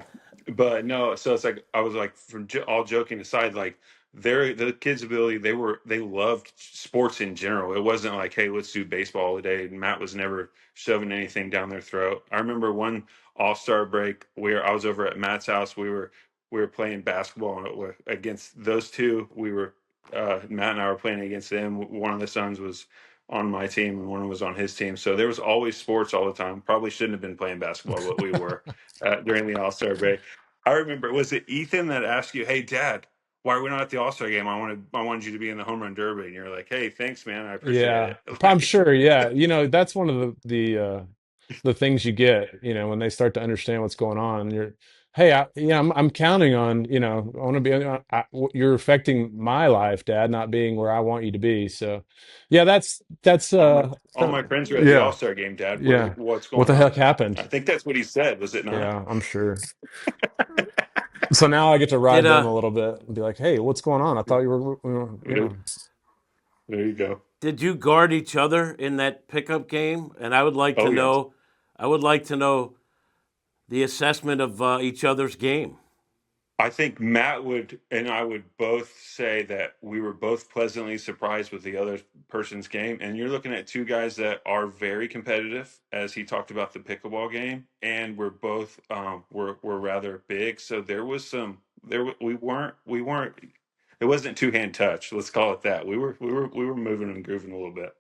Speaker 3: but no, so it's like I was like, all joking aside, like the kids' ability, they loved sports in general. It wasn't like, hey, let's do baseball all day. Matt was never shoving anything down their throat. I remember one All-Star break where I was over at Matt's house. We were playing basketball against those two. Matt and I were playing against them. One of the sons was on my team and one was on his team. So there was always sports all the time. Probably shouldn't have been playing basketball, but we were during the All Star break. I remember, was it Ethan that asked you, "Hey, Dad, why are we not at the All-Star game? I wanted you to be in the home run derby. And you're like, hey, thanks, man. I appreciate
Speaker 2: Yeah,
Speaker 3: it.
Speaker 2: I'm
Speaker 3: Like,
Speaker 2: sure. Yeah, that's one of the things you get, when they start to understand what's going on. You're, hey, I'm counting on, I want to be. You're affecting my life, Dad, not being where I want you to be. So, yeah, that's
Speaker 3: all my friends are at the
Speaker 2: yeah,
Speaker 3: All-Star game, Dad.
Speaker 2: yeah.
Speaker 3: What's
Speaker 2: What
Speaker 3: going
Speaker 2: the heck
Speaker 3: on?
Speaker 2: happened?
Speaker 3: I think that's what he said, was it not?
Speaker 2: Yeah, I'm sure. So now I get to
Speaker 1: Did
Speaker 2: ride them a little bit and be like, hey, what's going on? I thought you
Speaker 3: There you go.
Speaker 1: did you guard each other in that pickup game? And
Speaker 3: Oh, yes.
Speaker 1: I would like to know the assessment of each other's game.
Speaker 3: I think Matt would and I would both say that we were both pleasantly surprised with the other person's game. And you're looking at two guys that are very competitive, as he talked about the pickleball game, and we're both were rather big. So there was some we weren't it wasn't two hand touch. Let's call it that. We were moving and grooving a little bit.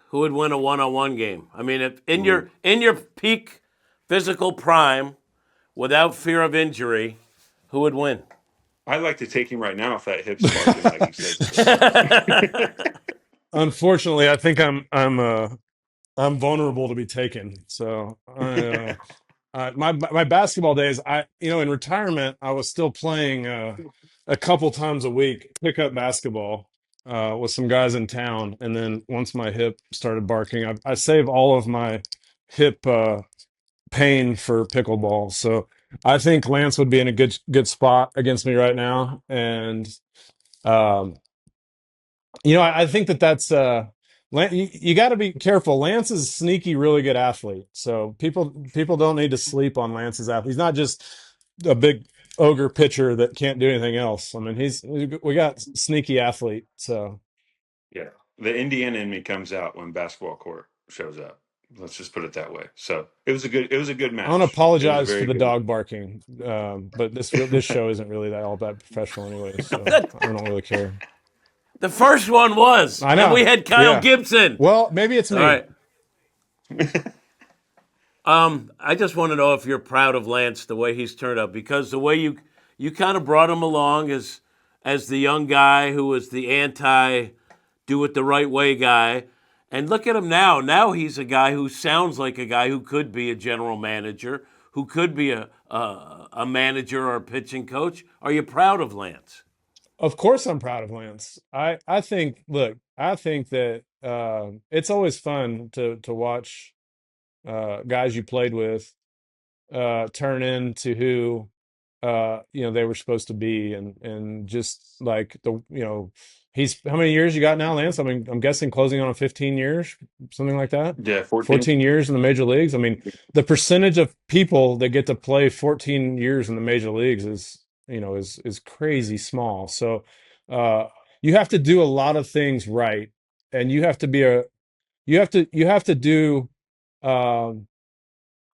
Speaker 1: Who would win a one-on-one game? I mean, if
Speaker 3: Ooh.
Speaker 1: in your peak physical prime, without fear of injury, who would win?
Speaker 3: I'd like to take him right now if that hip's sparking like he says it is.
Speaker 2: Unfortunately, I think I'm vulnerable to be taken. So my basketball days, in retirement, I was still playing a couple times a week, pickup basketball with some guys in town, and then once my hip started barking, I save all of my hip pain for pickleball. So I think Lance would be in a good spot against me right now, and um, I think that's you got to be careful. Lance is a sneaky, really good athlete. So people don't need to sleep on Lance's athlete. He's not just a big ogre pitcher that can't do anything else. I mean, we got sneaky athlete. So
Speaker 3: Yeah, the Indiana in me comes out when basketball court shows up. Let's just put it that way. So it was a good
Speaker 2: I want to
Speaker 3: match. It was a
Speaker 2: apologize for
Speaker 3: very
Speaker 2: the
Speaker 3: good.
Speaker 2: dog barking, but this show isn't really that all that professional anyway. So I don't really care.
Speaker 1: The first one was,
Speaker 2: I
Speaker 1: and we
Speaker 2: know.
Speaker 1: had Kyle
Speaker 2: Yeah.
Speaker 1: Gibson.
Speaker 2: Well, maybe it's
Speaker 1: All
Speaker 2: me.
Speaker 1: right. I just want to know if you're proud of Lance the way he's turned out, because the way you kind of brought him along as the young guy who was the anti do it the right way guy, and look at him now. Now he's a guy who sounds like a guy who could be a general manager, who could be a manager or a pitching coach. Are you proud of Lance?
Speaker 2: Of course, I'm proud of Lance. I think. Look, I think that it's always fun to watch guys you played with turn into who they were supposed to be, and just like he's how many years you got now, Lance? I mean, I'm guessing closing on 15 years, something like that.
Speaker 3: Yeah, 14.
Speaker 2: 14 years in the major leagues. I mean, the percentage of people that get to play 14 years in the major leagues is crazy small. So uh you have to do a lot of things right, and you have to do um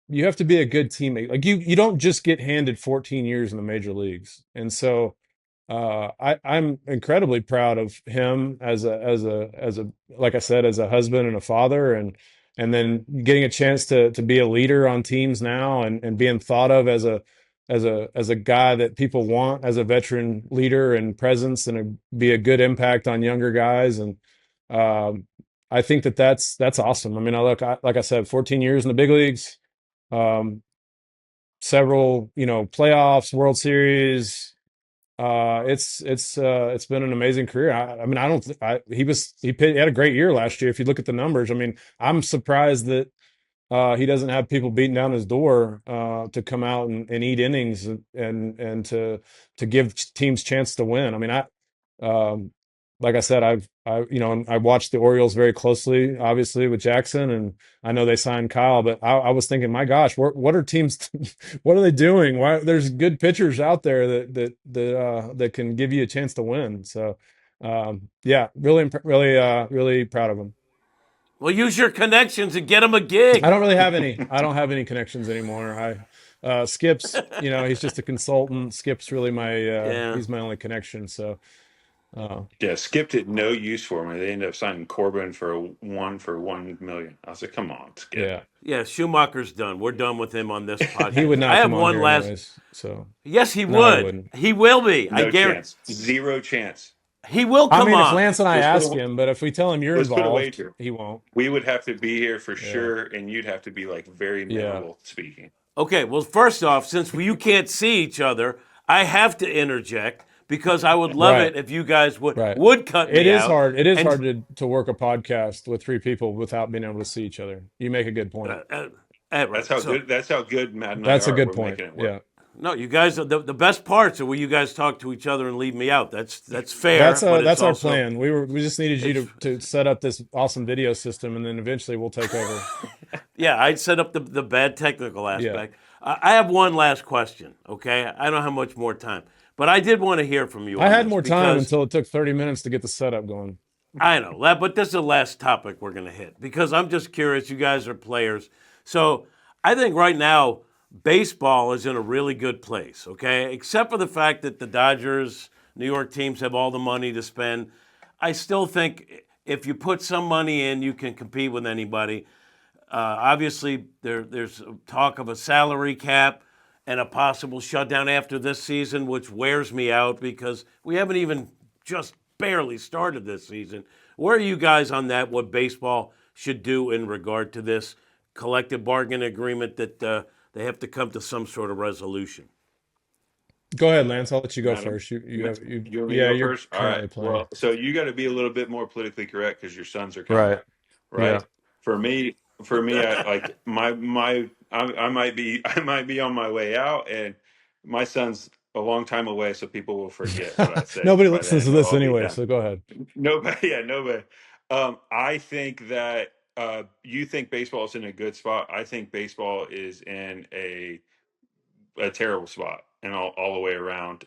Speaker 2: you have to be a good teammate. Like you don't just get handed 14 years in the major leagues. And so I'm incredibly proud of him as a like I said, as a husband and a father, and then getting a chance to be a leader on teams now, and being thought of as a guy that people want as a veteran leader and presence, and be a good impact on younger guys. And I think that's awesome. I mean, like I said, 14 years in the big leagues, um, several, playoffs, World Series. It's been an amazing career. I mean, I don't. He had a great year last year. If you look at the numbers, I mean, I'm surprised that he doesn't have people beating down his door to come out and eat innings, and to give teams chance to win. I mean, um, like I said, I watched the Orioles very closely, obviously with Jackson, and I know they signed Kyle, but I was thinking, my gosh, what are teams, what are they doing? Why there's good pitchers out there that can give you a chance to win. So yeah, really proud of them.
Speaker 1: Well, use your connections and get him a
Speaker 2: I
Speaker 1: gig.
Speaker 2: don't really have any. I don't have any connections anymore. Skip's, he's just a consultant. Skip's really
Speaker 1: Yeah.
Speaker 2: he's my only connection. So Oh,
Speaker 3: Yeah, Skip did no use for me. They ended up signing Corbin for 1 million. I was like, come on, Skip.
Speaker 2: yeah.
Speaker 1: Yeah, Schumacher's done. We're done with him on this
Speaker 2: He
Speaker 1: podcast.
Speaker 2: would
Speaker 1: I
Speaker 2: not
Speaker 1: have
Speaker 2: come on
Speaker 1: one
Speaker 2: here
Speaker 1: last.
Speaker 2: anyways. So
Speaker 1: Yes, he
Speaker 2: no, he
Speaker 1: would.
Speaker 2: wouldn't.
Speaker 1: He will be. I
Speaker 3: No
Speaker 1: guarantee.
Speaker 3: chance. Zero chance.
Speaker 1: He will
Speaker 2: I
Speaker 1: come
Speaker 2: mean, if
Speaker 1: on.
Speaker 2: Lance and I
Speaker 3: Let's put
Speaker 2: ask
Speaker 3: a
Speaker 2: him, but if we tell him you're
Speaker 3: let's put a
Speaker 2: involved,
Speaker 3: wager.
Speaker 2: he won't.
Speaker 3: We would have to be here for
Speaker 2: Yeah.
Speaker 3: sure, and you'd have to be like very
Speaker 2: Yeah.
Speaker 3: memorable speaking.
Speaker 1: Okay, well, first off, since you can't see each other, I have to interject because I would love
Speaker 2: Right.
Speaker 1: it if you guys
Speaker 2: Right.
Speaker 1: would cut
Speaker 2: It
Speaker 1: me
Speaker 2: is
Speaker 1: out.
Speaker 2: hard. It is hard
Speaker 1: And
Speaker 2: to work a podcast with three people without being able to see each other. You make a good point.
Speaker 1: uh, uh,
Speaker 3: That's
Speaker 1: right.
Speaker 3: how
Speaker 1: So
Speaker 3: good. That's how good Matt and I
Speaker 2: That's a
Speaker 3: are.
Speaker 2: good
Speaker 3: We're
Speaker 2: point.
Speaker 3: making it work.
Speaker 2: Yeah.
Speaker 1: no, you guys the best parts are where you guys talk to each other and leave me out. That's fair, but it's
Speaker 2: That's our
Speaker 1: also
Speaker 2: plan. We just needed you
Speaker 1: it's
Speaker 2: to set up this awesome video system, and then eventually we'll take over.
Speaker 1: yeah. I'd set up the bad technical
Speaker 2: Yeah.
Speaker 1: aspect. I have one last question. Okay, I don't have much more time, but I did want to hear from you
Speaker 2: I
Speaker 1: on
Speaker 2: had
Speaker 1: this
Speaker 2: more time
Speaker 1: because
Speaker 2: until it took 30 minutes to get the setup going.
Speaker 1: I know, but this is the last topic we're going to hit because I'm just curious. You guys are players. So I think right now, baseball is in a really good place, okay? Except for the fact that the Dodgers, New York teams have all the money to spend. I still think if you put some money in, you can compete with anybody. Obviously, there's talk of a salary cap and a possible shutdown after this season, which wears me out because we haven't even just barely started this season. Where are you guys on that? What baseball should do in regard to this collective bargaining agreement that they have to come to some sort of resolution?
Speaker 2: Go ahead, Lance. I'll let you go
Speaker 3: Madam,
Speaker 2: first. You have you.
Speaker 3: you want me to
Speaker 2: Yeah,
Speaker 3: go
Speaker 2: you're
Speaker 3: first? All right.
Speaker 2: currently playing.
Speaker 3: Well, so you got to be a little bit more politically correct because your sons are coming
Speaker 2: Right.
Speaker 3: up,
Speaker 2: Yeah.
Speaker 3: right? For me, I like I might be I might be on my way out, and my son's a long time away, so people will forget what I say
Speaker 2: Nobody
Speaker 3: by
Speaker 2: listens
Speaker 3: then.
Speaker 2: to
Speaker 3: It'll
Speaker 2: this
Speaker 3: all be
Speaker 2: anyway,
Speaker 3: done.
Speaker 2: so go ahead.
Speaker 3: Nobody, yeah, nobody. I think that you think baseball is in a good spot. I think baseball is in a terrible spot and all the way around.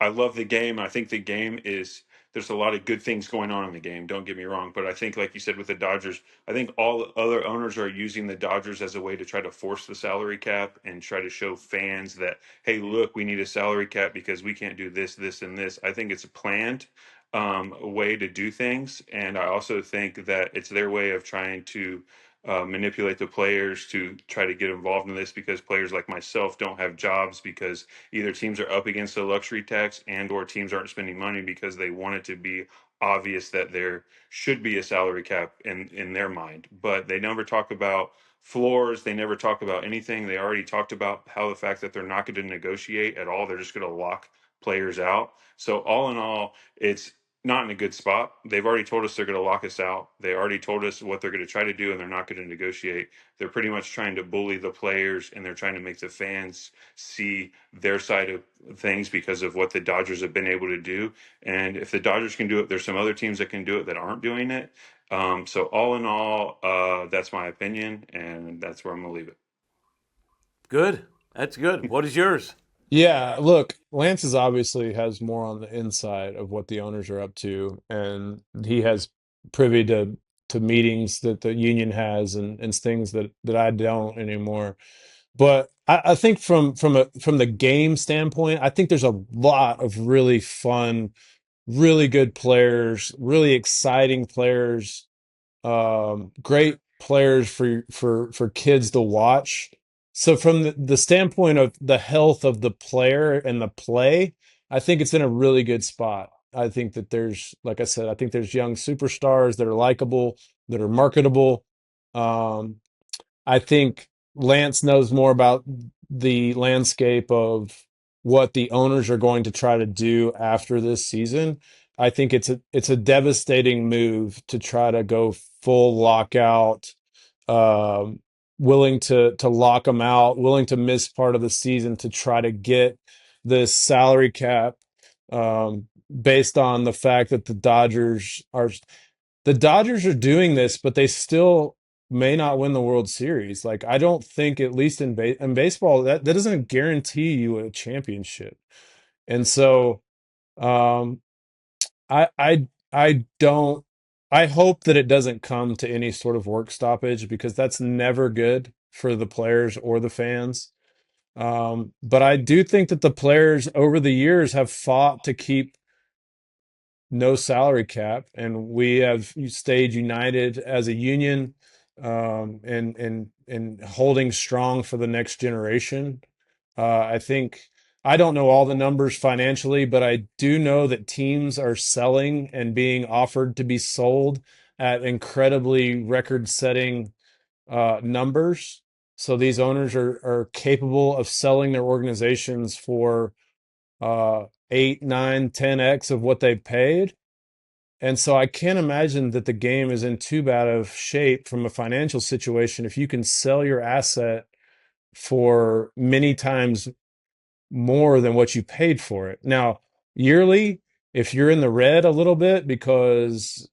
Speaker 3: I love the game. I think the game is there's a lot of good things going on in the game. Don't get me wrong, but I think, like you said, with the Dodgers, I think all other owners are using the Dodgers as a way to try to force the salary cap and try to show fans that, hey, look, we need a salary cap because we can't do this, this, and this. I think it's a planned way to do things, and I also think that it's their way of trying to manipulate the players to try to get involved in this because players like myself don't have jobs because either teams are up against the luxury tax and or teams aren't spending money because they want it to be obvious that there should be a salary cap in their mind, but they never talk about floors. They never talk about anything. They already talked about how the fact that they're not going to negotiate at all, they're just going to lock players out. So all in all, it's not in a good spot. They've already told us they're going to lock us out. They already told us what they're going to try to do, and they're not going to negotiate. They're pretty much trying to bully the players, and they're trying to make the fans see their side of things because of what the Dodgers have been able to do. And if the Dodgers can do it, there's some other teams that can do it that aren't doing it. So all in all, that's my opinion, and that's where I'm going to leave it.
Speaker 1: Good. That's good. What is yours?
Speaker 2: Yeah, look, Lance is obviously has more on the inside of what the owners are up to, and he has privy to meetings that the union has and things that I don't anymore. But I think from the game standpoint, I think there's a lot of really fun, really good players, really exciting players, great players for kids to watch. So from the standpoint of the health of the player and the play, I think it's in a really good spot. I think that there's, like I said, I think there's young superstars that are likable, that are marketable. Um, I think Lance knows more about the landscape of what the owners are going to try to do after this season. I think it's a devastating move to try to go full lockout, um, willing to lock them out, willing to miss part of the season to try to get this salary cap, based on the fact that the Dodgers are doing this, but they still may not win the World Series. Like I don't think, at least in baseball, that doesn't guarantee you a championship. And so, um, I don't. I hope that it doesn't come to any sort of work stoppage because that's never good for the players or the fans. But I do think that the players over the years have fought to keep no salary cap, and we have stayed united as a union, and holding strong for the next generation. I think I don't know all the numbers financially, but I do know that teams are selling and being offered to be sold at incredibly record-setting numbers. So these owners are capable of selling their organizations for 8, 9, 10x of what they paid. And so I can't imagine that the game is in too bad of shape from a financial situation if you can sell your asset for many times more than what you paid for it. Now, yearly, if you're in the red a little bit because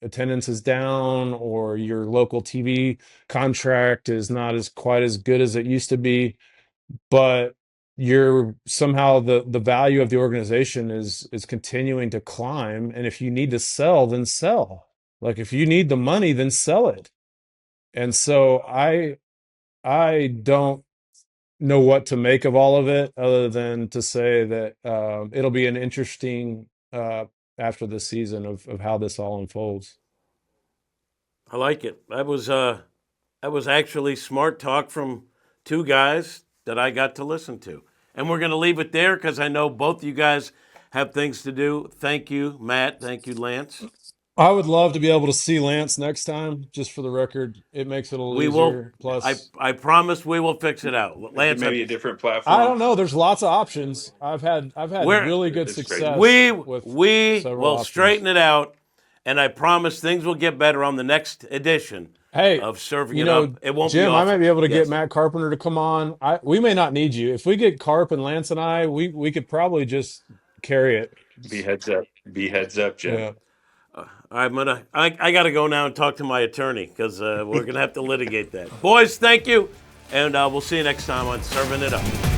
Speaker 2: attendance is down or your local TV contract is not as quite as good as it used to be, but you're somehow the value of the organization is continuing to climb. And if you need to sell, then sell. Like if you need the money, then sell it. And so I don't know what to make of all of it other than to say that it'll be an interesting after the season of how this all unfolds.
Speaker 1: I like it. That was actually smart talk from two guys that I got to listen to. And we're going to leave it there because I know both you guys have things to do. Thank you, Matt. Thank you, Lance.
Speaker 2: I would love to be able to see Lance next time, just for the record. It makes it a little
Speaker 1: We will.
Speaker 2: easier. Plus,
Speaker 1: I promise we will fix it out. Lance,
Speaker 3: Maybe a different
Speaker 2: I
Speaker 3: platform.
Speaker 2: don't know. There's lots of options. I've had
Speaker 1: We're-
Speaker 2: really good
Speaker 3: It's great.
Speaker 2: success
Speaker 1: we
Speaker 2: with several
Speaker 1: will
Speaker 2: options.
Speaker 1: straighten it out, and I promise things will get better on the next edition
Speaker 2: Hey,
Speaker 1: of Serving
Speaker 2: you
Speaker 1: It
Speaker 2: know,
Speaker 1: Up. It won't
Speaker 2: Jim,
Speaker 1: be
Speaker 2: I
Speaker 1: awful.
Speaker 2: might be able to
Speaker 1: Yes.
Speaker 2: get Matt Carpenter to come on. We may not need you. If we get Carp and Lance and I, we could probably just carry it.
Speaker 3: Be heads up. Be heads up, Jim.
Speaker 2: Yeah.
Speaker 1: I got to go now and talk to my attorney because we're gonna have to litigate that. Boys, thank you, and we'll see you next time on Serving It Up.